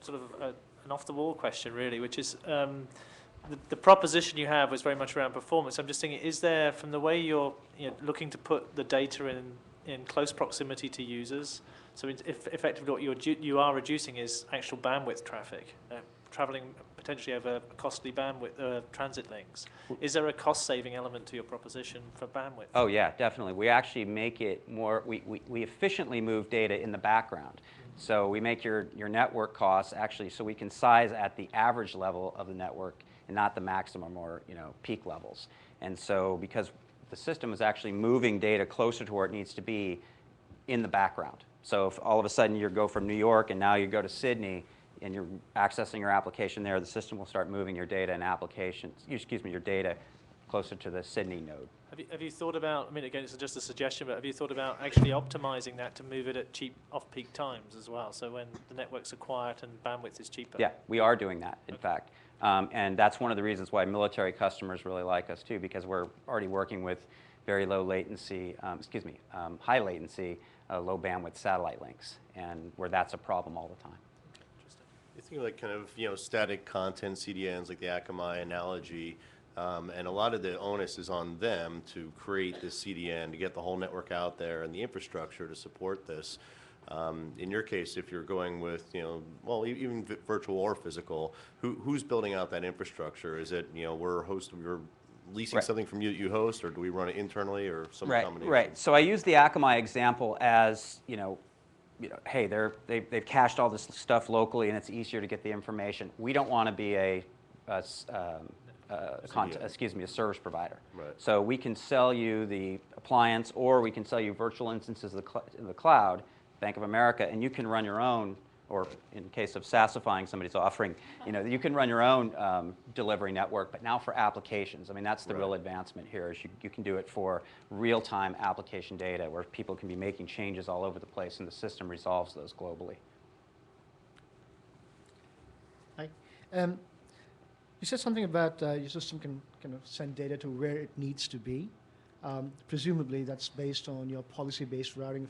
sort of an off-the-wall question, really, which is the proposition you have was very much around performance. I'm just thinking, is there, from the way you're looking to put the data in close proximity to users, so if effectively what you are reducing is actual bandwidth traffic, traveling potentially over costly bandwidth transit links. Is there a cost-saving element to your proposition for bandwidth? Oh yeah, definitely. We actually make it more, we efficiently move data in the background. So we make your network costs actually so we can size at the average level of the network and not the maximum or peak levels. And so because the system is actually moving data closer to where it needs to be in the background. So if all of a sudden you go from New York and now you go to Sydney and you're accessing your application there, the system will start moving your data and your data closer to the Sydney node. Have you thought about, I mean, again, it's just a suggestion, but have you thought about actually optimizing that to move it at cheap off-peak times as well, so when the networks are quiet and bandwidth is cheaper? Yeah, we are doing that, in fact. And that's one of the reasons why military customers really like us, too, because we're already working with very low latency, high latency, low bandwidth satellite links, and where that's a problem all the time. You think of like kind of static content CDNs, like the Akamai analogy, and a lot of the onus is on them to create this CDN to get the whole network out there and the infrastructure to support this. In your case, if you're going with well, even virtual or physical, who's building out that infrastructure? Is it we're leasing something from you that you host, or do we run it internally, or some combination? Right. So I use the Akamai example as hey, they've cached all this stuff locally, and it's easier to get the information. We don't want to be a service provider. Right. So we can sell you the appliance, or we can sell you virtual instances in the cloud, Bank of America, and you can run your own, or in case of SaaSifying somebody's offering, you can run your own delivery network, but now for applications. I mean, that's the real advancement here, is you can do it for real-time application data where people can be making changes all over the place and the system resolves those globally. Hi. You said something about your system can kind of send data to where it needs to be. Presumably, that's based on your policy-based routing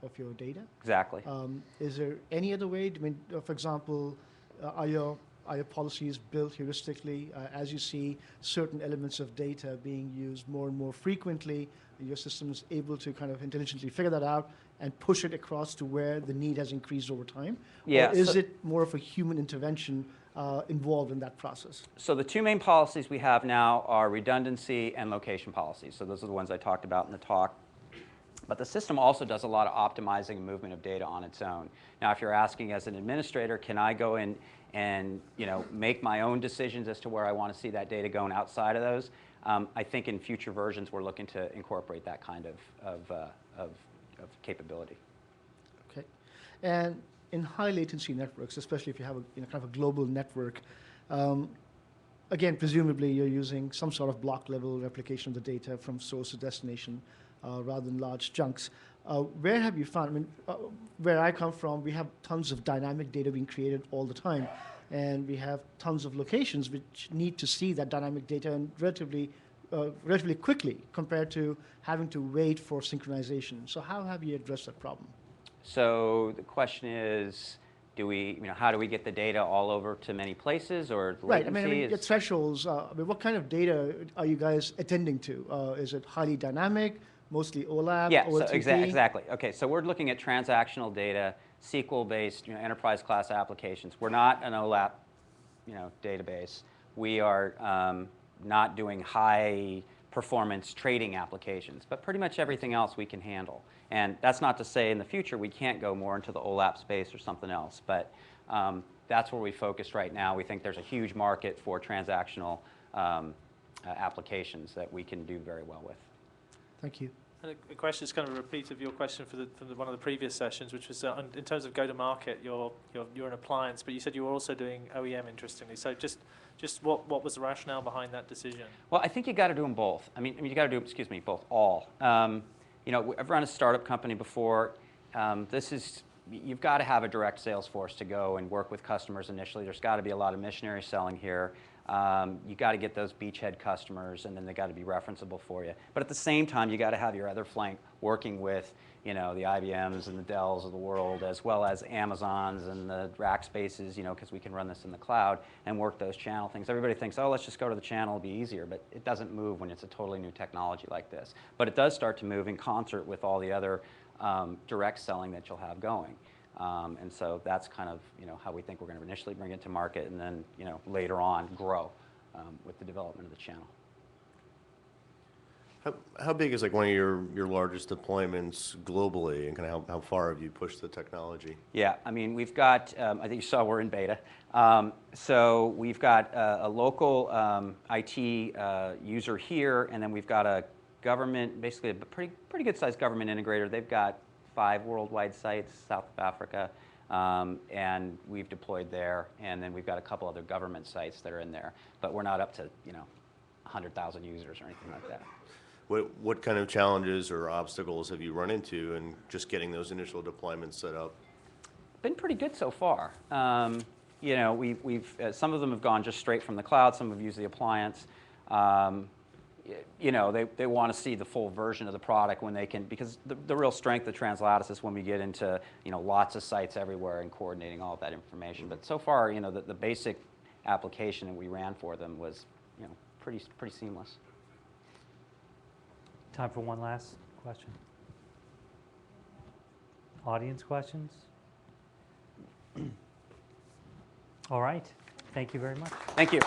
of your data. Exactly. Is there any other way? I mean, for example, are your policies built heuristically as you see certain elements of data being used more and more frequently? Your system is able to kind of intelligently figure that out and push it across to where the need has increased over time? Yeah. Or is it more of a human intervention involved in that process? So the two main policies we have now are redundancy and location policies. So those are the ones I talked about in the talk. But the system also does a lot of optimizing and movement of data on its own. Now, if you're asking as an administrator, can I go in and make my own decisions as to where I want to see that data going outside of those? I think in future versions we're looking to incorporate that kind of capability. Okay. And in high latency networks, especially if you have a kind of a global network, again, presumably you're using some sort of block level replication of the data from source to destination rather than large chunks. Where have you found, I mean, where I come from, we have tons of dynamic data being created all the time, and we have tons of locations which need to see that dynamic data and relatively quickly compared to having to wait for synchronization. So how have you addressed that problem? So the question is, how do we get the data all over to many places, or right? latency? I mean, your thresholds. What kind of data are you guys attending to? Is it highly dynamic, mosely OLAP? Yeah, OLTP? so exactly. Okay, so we're looking at transactional data, SQL-based, enterprise class applications. We're not an OLAP, database. We are not doing high performance trading applications, but pretty much everything else we can handle. And that's not to say in the future we can't go more into the OLAP space or something else, but that's where we focus right now. We think there's a huge market for transactional applications that we can do very well with. Thank you. And a question is kind of a repeat of your question from one of the previous sessions, which was in terms of go-to-market, you're an appliance, but you said you were also doing OEM, interestingly. So just what was the rationale behind that decision? Well, I think you got to do them both. I mean you got to do, both, all. I've run a startup company before. You've got to have a direct sales force to go and work with customers initially. There's got to be a lot of missionary selling here. You got to get those beachhead customers, and then they got to be referenceable for you. But at the same time, you got to have your other flank working with you know, the IBMs and the Dells of the world, as well as Amazons and the rack spaces, you know, because we can run this in the cloud and work those channel things. Everybody thinks, oh, let's just go to the channel, it'll be easier, but it doesn't move when it's a totally new technology like this. But it does start to move in concert with all the other direct selling that you'll have going. And so that's kind of, you know, how we think we're going to initially bring it to market and then, you know, later on grow with the development of the channel. How big is like one of your largest deployments globally, and kind of how far have you pushed the technology? Yeah, I mean, we've got, I think you saw we're in beta. So we've got a local IT user here, and then we've got a government, basically a pretty good sized government integrator. They've got 5 worldwide sites, south of Africa, and we've deployed there. And then we've got a couple other government sites that are in there, but we're not up to, you know, 100,000 users or anything like that. What kind of challenges or obstacles have you run into in just getting those initial deployments set up? Been pretty good so far. You know, we've some of them have gone just straight from the cloud. Some have used the appliance. You know, they want to see the full version of the product when they can, because the real strength of TransLattice is when we get into, you know, lots of sites everywhere and coordinating all of that information. But so far, you know, the basic application that we ran for them was, you know, pretty seamless. Time for one last question. Audience questions? All right. Thank you very much. Thank you.